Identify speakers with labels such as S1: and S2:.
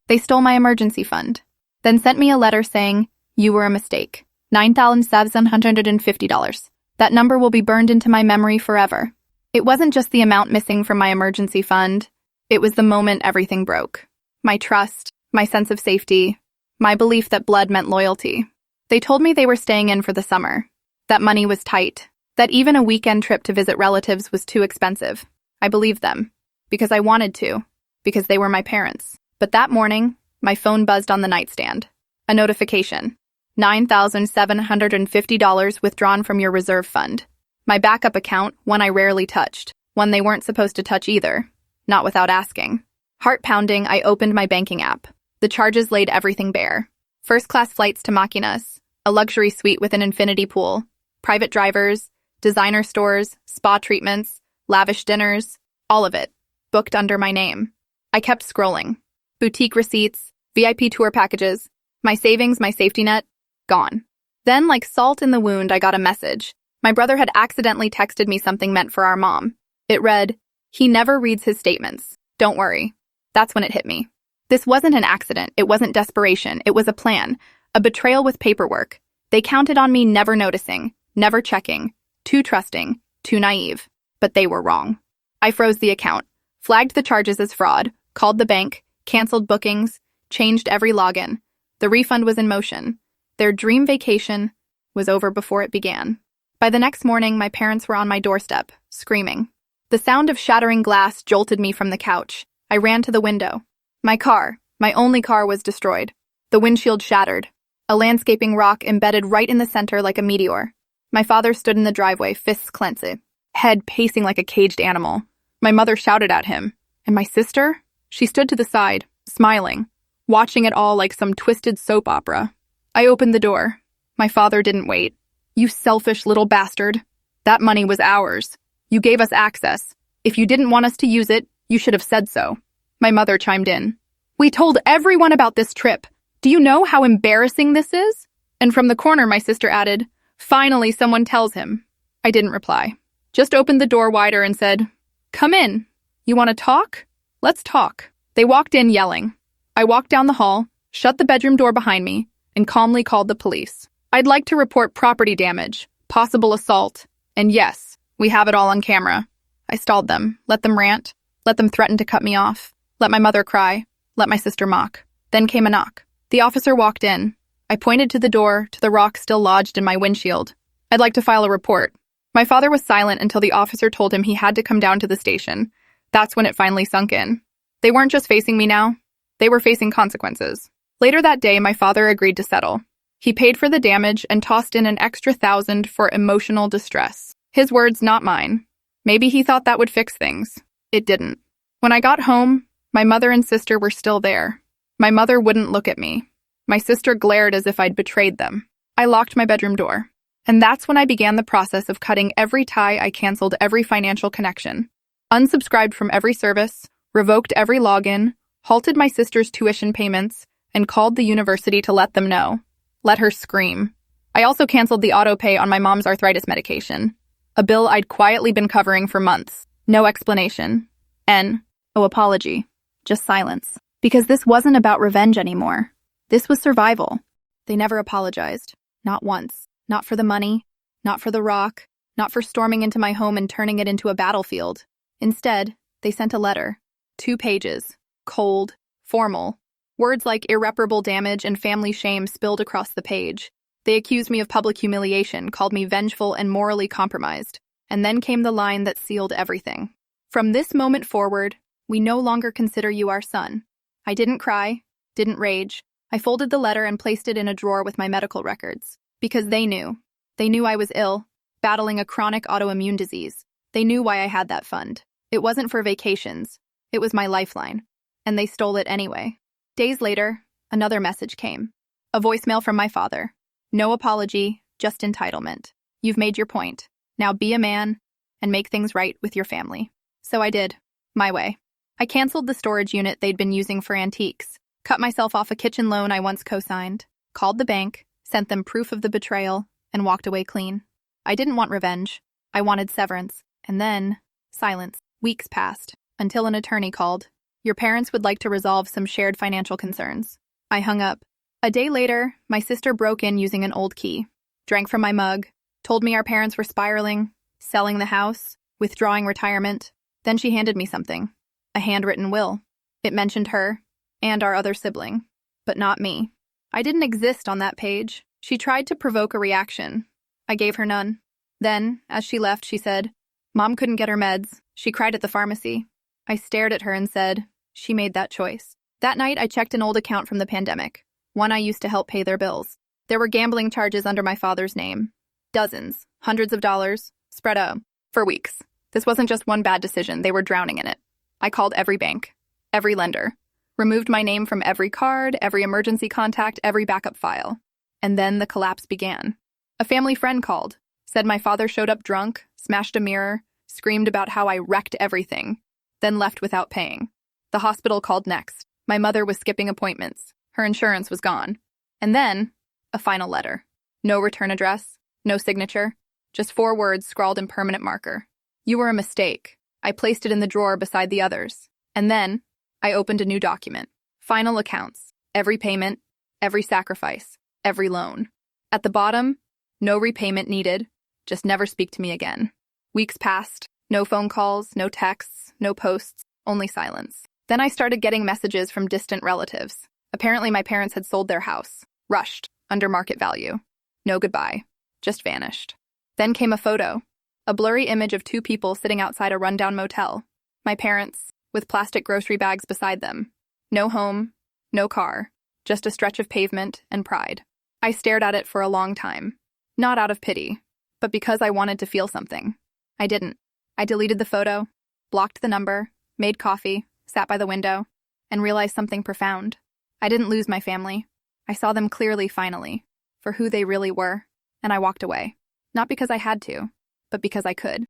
S1: They stole my emergency fund, then sent me a letter saying, "You were a mistake. $9,750. That number will be burned into my memory forever." It wasn't just the amount missing from my emergency fund. It was the moment everything broke. My trust, my sense of safety, my belief that blood meant loyalty. They told me they were staying in for the summer, that money was tight, that even a weekend trip to visit relatives was too expensive. I believed them, because I wanted to, because they were my parents. But that morning, my phone buzzed on the nightstand. A notification. $9,750 withdrawn from your reserve fund. My backup account, one I rarely touched, one they weren't supposed to touch either, not without asking. Heart pounding, I opened my banking app. The charges laid everything bare. First-class flights to Maquinas, a luxury suite with an infinity pool, private drivers, designer stores, spa treatments, lavish dinners, all of it, booked under my name. I kept scrolling. Boutique receipts, VIP tour packages, my savings, my safety net, gone. Then, like salt in the wound, I got a message. My brother had accidentally texted me something meant for our mom. It read, "He never reads his statements. Don't worry." That's when it hit me. This wasn't an accident. It wasn't desperation. It was a plan. A betrayal with paperwork. They counted on me never noticing, never checking. Too trusting, too naive. But they were wrong. I froze the account, flagged the charges as fraud, called the bank, canceled bookings, changed every login. The refund was in motion. Their dream vacation was over before it began. By the next morning, my parents were on my doorstep, screaming. The sound of shattering glass jolted me from the couch. I ran to the window. My car, my only car, was destroyed. The windshield shattered. A landscaping rock embedded right in the center like a meteor. My father stood in the driveway, fists clenched, head pacing like a caged animal. My mother shouted at him. And my sister? She stood to the side, smiling, watching it all like some twisted soap opera. I opened the door. My father didn't wait. "You selfish little bastard. That money was ours. You gave us access. If you didn't want us to use it, you should have said so." My mother chimed in. "We told everyone about this trip. Do you know how embarrassing this is?" And from the corner, my sister added, "Finally, someone tells him." I didn't reply. Just opened the door wider and said, "Come in. You want to talk? Let's talk." They walked in yelling. I walked down the hall, shut the bedroom door behind me, and calmly called the police. "I'd like to report property damage, possible assault, and yes, we have it all on camera." I stalled them, let them rant, let them threaten to cut me off, let my mother cry, let my sister mock. Then came a knock. The officer walked in. I pointed to the door, to the rock still lodged in my windshield. "I'd like to file a report." My father was silent until the officer told him he had to come down to the station. That's when it finally sunk in. They weren't just facing me now. They were facing consequences. Later that day, my father agreed to settle. He paid for the damage and tossed in an extra $1,000 for emotional distress. His words, not mine. Maybe he thought that would fix things. It didn't. When I got home, my mother and sister were still there. My mother wouldn't look at me. My sister glared as if I'd betrayed them. I locked my bedroom door. And that's when I began the process of cutting every tie. I canceled every financial connection, unsubscribed from every service, revoked every login, halted my sister's tuition payments, and called the university to let them know. Let her scream. I also canceled the auto pay on my mom's arthritis medication, a bill I'd quietly been covering for months. No explanation. No apology. Just silence. Because this wasn't about revenge anymore. This was survival. They never apologized. Not once. Not for the money. Not for the rock. Not for storming into my home and turning it into a battlefield. Instead, they sent a letter. 2 pages. Cold. Formal. Words like irreparable damage and family shame spilled across the page. They accused me of public humiliation, called me vengeful and morally compromised. And then came the line that sealed everything. "From this moment forward, we no longer consider you our son." I didn't cry, didn't rage. I folded the letter and placed it in a drawer with my medical records. Because they knew. They knew I was ill, battling a chronic autoimmune disease. They knew why I had that fund. It wasn't for vacations. It was my lifeline. And they stole it anyway. Days later, another message came. A voicemail from my father. "No apology, just entitlement. You've made your point. Now be a man and make things right with your family." So I did. My way. I canceled the storage unit they'd been using for antiques, cut myself off a kitchen loan I once co-signed, called the bank, sent them proof of the betrayal, and walked away clean. I didn't want revenge. I wanted severance. And then, silence. Weeks passed, until an attorney called. Your parents would like to resolve some shared financial concerns. I hung up. A day later, my sister broke in using an old key, drank from my mug, told me our parents were spiraling, selling the house, withdrawing retirement. Then she handed me something, a handwritten will. It mentioned her and our other sibling, but not me. I didn't exist on that page. She tried to provoke a reaction. I gave her none. Then, as she left, she said, "Mom couldn't get her meds. She cried at the pharmacy." I stared at her and said, "She made that choice." That night, I checked an old account from the pandemic, one I used to help pay their bills. There were gambling charges under my father's name. Dozens, hundreds of dollars, spread out for weeks. This wasn't just one bad decision, they were drowning in it. I called every bank, every lender, removed my name from every card, every emergency contact, every backup file. And then the collapse began. A family friend called, said my father showed up drunk, smashed a mirror, screamed about how I wrecked everything, then left without paying. The hospital called next. My mother was skipping appointments. Her insurance was gone. And then, a final letter. No return address, no signature, just 4 words scrawled in permanent marker. "You were a mistake." I placed it in the drawer beside the others. And then, I opened a new document. Final accounts. Every payment, every sacrifice, every loan. At the bottom, no repayment needed. Just never speak to me again. Weeks passed. No phone calls, no texts, no posts, only silence. Then I started getting messages from distant relatives. Apparently my parents had sold their house. Rushed, under market value. No goodbye. Just vanished. Then came a photo. A blurry image of 2 people sitting outside a rundown motel. My parents, with plastic grocery bags beside them. No home, no car, just a stretch of pavement and pride. I stared at it for a long time. Not out of pity, but because I wanted to feel something. I didn't. I deleted the photo, blocked the number, made coffee, sat by the window, and realized something profound. I didn't lose my family. I saw them clearly finally, for who they really were, and I walked away. Not because I had to, but because I could.